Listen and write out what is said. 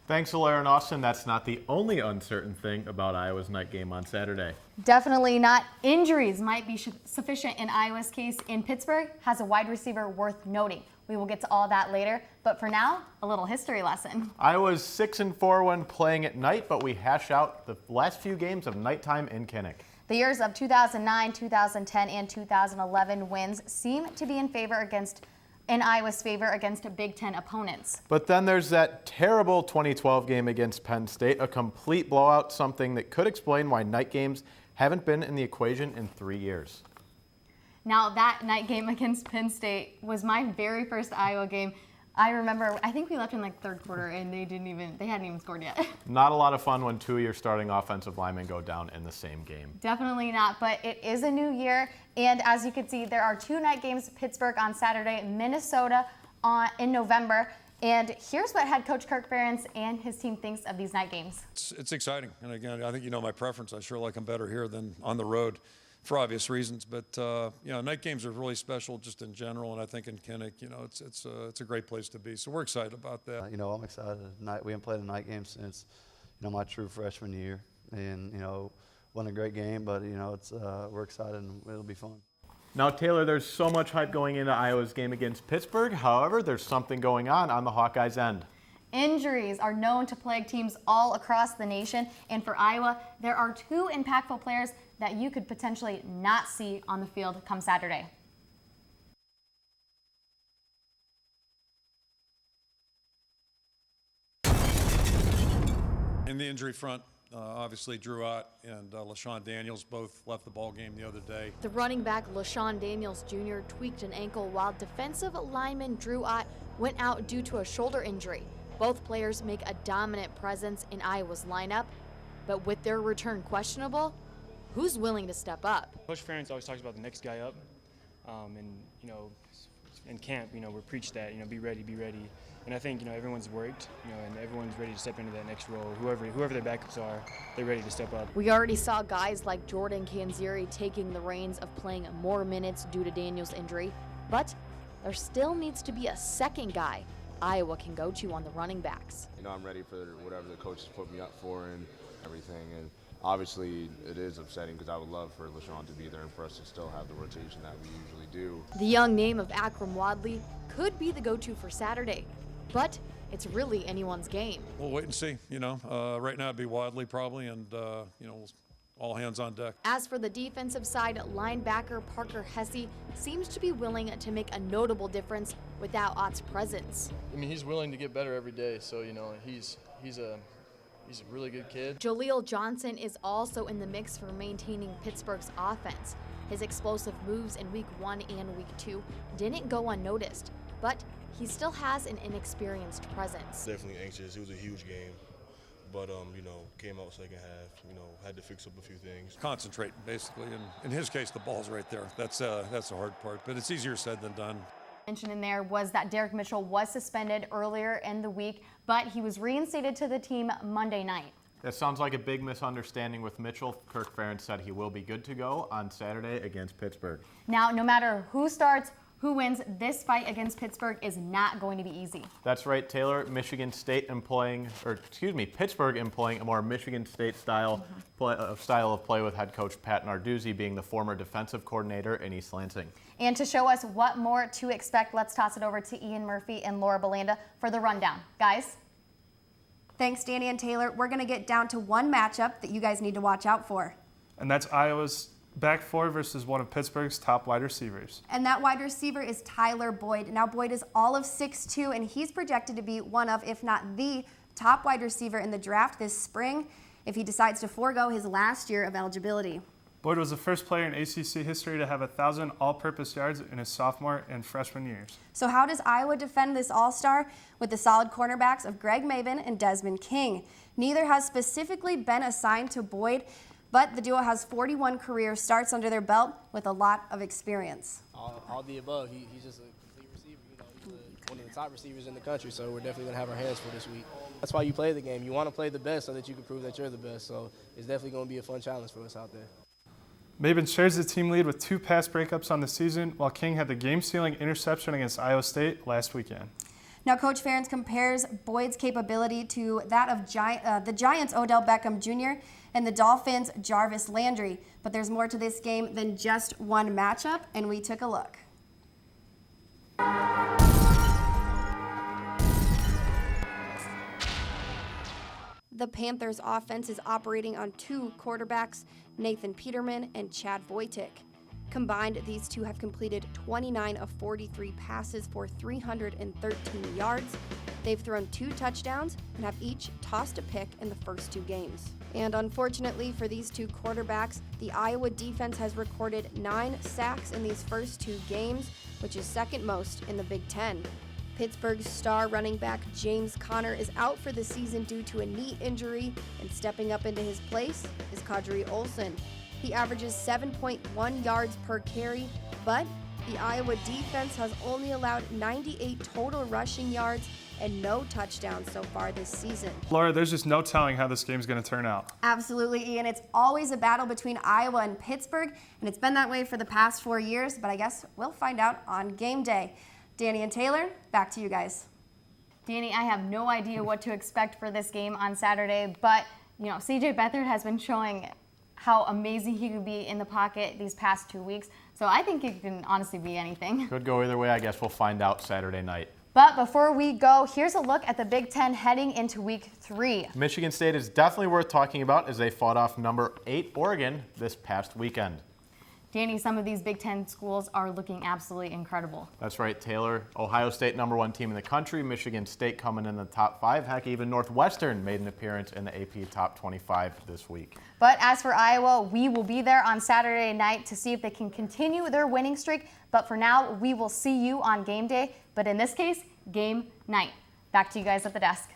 Thanks, Alaire and Austin. That's not the only uncertain thing about Iowa's night game on Saturday. Definitely not. Injuries might be sufficient in Iowa's case, and Pittsburgh has a wide receiver worth noting. We will get to all that later, but for now, a little history lesson. Iowa's 6-4 when playing at night, but we hash out the last few games of nighttime in Kinnick. The years of 2009, 2010, and 2011 wins seem to be in Iowa's favor against Big Ten opponents. But then there's that terrible 2012 game against Penn State, a complete blowout, something that could explain why night games haven't been in the equation in 3 years. Now, that night game against Penn State was my very first Iowa game. I remember, I think we left in like third quarter and they hadn't even scored yet. Not a lot of fun when two of your starting offensive linemen go down in the same game. Definitely not, but it is a new year. And as you can see, there are 2 night games, Pittsburgh on Saturday, Minnesota in November. And here's what head coach Kirk Ferentz and his team thinks of these night games. It's exciting. And again, I think you know my preference. I sure like them better here than on the road, for obvious reasons, but night games are really special just in general, and I think in Kinnick, it's a great place to be. So we're excited about that. I'm excited. We haven't played a night game since my true freshman year, and wasn't a great game, but we're excited and it'll be fun. Now, Taylor, there's so much hype going into Iowa's game against Pittsburgh. However, there's something going on the Hawkeyes' end. Injuries are known to plague teams all across the nation, and for Iowa, there are 2 impactful players that you could potentially not see on the field come Saturday. In the injury front, obviously Drew Ott and LaShawn Daniels both left the ball game the other day. The running back LaShawn Daniels Jr. tweaked an ankle while defensive lineman Drew Ott went out due to a shoulder injury. Both players make a dominant presence in Iowa's lineup, but with their return questionable, who's willing to step up? Coach Ferentz always talks about the next guy up, in camp, we preach that, be ready. And I think, everyone's worked, and everyone's ready to step into that next role. Whoever their backups are, they're ready to step up. We already saw guys like Jordan Canzeri taking the reins of playing more minutes due to Daniel's injury, but there still needs to be a second guy Iowa can go to on the running backs. I'm ready for whatever the coaches put me up for and everything. And obviously, it is upsetting because I would love for LaShawn to be there and for us to still have the rotation that we usually do. The young name of Akram Wadley could be the go-to for Saturday, but it's really anyone's game. We'll wait and see. Right now it'd be Wadley probably, and all hands on deck. As for the defensive side, linebacker Parker Hesse seems to be willing to make a notable difference without Ott's presence. He's willing to get better every day, so he's a really good kid. Jaleel Johnson is also in the mix for maintaining Pittsburgh's offense. His explosive moves in Week 1 and Week 2 didn't go unnoticed, but he still has an inexperienced presence. Definitely anxious. It was a huge game, but came out second half. Had to fix up a few things. Concentrate, basically, and in his case, the ball's right there. That's the hard part, but it's easier said than done. Mentioned in there was that Derek Mitchell was suspended earlier in the week, but he was reinstated to the team Monday night. That sounds like a big misunderstanding with Mitchell. Kirk Ferentz said he will be good to go on Saturday against Pittsburgh. Now, no matter who starts, who wins, this fight against Pittsburgh is not going to be easy. That's right, Taylor. Pittsburgh employing a more Michigan State style of play with head coach Pat Narduzzi being the former defensive coordinator in East Lansing. And to show us what more to expect, let's toss it over to Ian Murphy and Laura Belanda for the rundown. Guys? Thanks, Danny and Taylor. We're going to get down to one matchup that you guys need to watch out for. And that's Iowa's back four versus one of Pittsburgh's top wide receivers. And that wide receiver is Tyler Boyd. Now, Boyd is all of 6'2", and he's projected to be one of, if not the top wide receiver in the draft this spring if he decides to forego his last year of eligibility. Boyd was the first player in ACC history to have 1,000 all-purpose yards in his sophomore and freshman years. So how does Iowa defend this all-star? With the solid cornerbacks of Greg Maben and Desmond King. Neither has specifically been assigned to Boyd, but the duo has 41 career starts under their belt with a lot of experience. All the above. He's just a complete receiver. He's one of the top receivers in the country, so we're definitely going to have our hands for this week. That's why you play the game. You want to play the best so that you can prove that you're the best. So it's definitely going to be a fun challenge for us out there. Maben shares the team lead with 2 pass breakups on the season, while King had the game-sealing interception against Iowa State last weekend. Now, Coach Ferentz compares Boyd's capability to that of the Giants' Odell Beckham Jr. and the Dolphins' Jarvis Landry. But there's more to this game than just one matchup, and we took a look. The Panthers' offense is operating on two quarterbacks, Nathan Peterman and Chad Voitic. Combined, these two have completed 29 of 43 passes for 313 yards. They've thrown 2 touchdowns and have each tossed a pick in the first 2 games. And unfortunately for these two quarterbacks, the Iowa defense has recorded 9 sacks in these first 2 games, which is second most in the Big Ten. Pittsburgh's star running back James Conner is out for the season due to a knee injury, and stepping up into his place is Kadri Olson. He averages 7.1 yards per carry, but the Iowa defense has only allowed 98 total rushing yards and no touchdowns so far this season. Laura, there's just no telling how this game's going to turn out. Absolutely, Ian. It's always a battle between Iowa and Pittsburgh, and it's been that way for the past 4 years, but I guess we'll find out on game day. Danny and Taylor, back to you guys. Danny, I have no idea what to expect for this game on Saturday, but CJ Beathard has been showing how amazing he could be in the pocket these past 2 weeks. So I think it can honestly be anything. Could go either way. I guess we'll find out Saturday night. But before we go, here's a look at the Big Ten heading into Week 3. Michigan State is definitely worth talking about as they fought off number 8 Oregon this past weekend. Danny, some of these Big Ten schools are looking absolutely incredible. That's right, Taylor. Ohio State, #1 team in the country. Michigan State coming in the top 5. Heck, even Northwestern made an appearance in the AP Top 25 this week. But as for Iowa, we will be there on Saturday night to see if they can continue their winning streak. But for now, we will see you on game day. But in this case, game night. Back to you guys at the desk.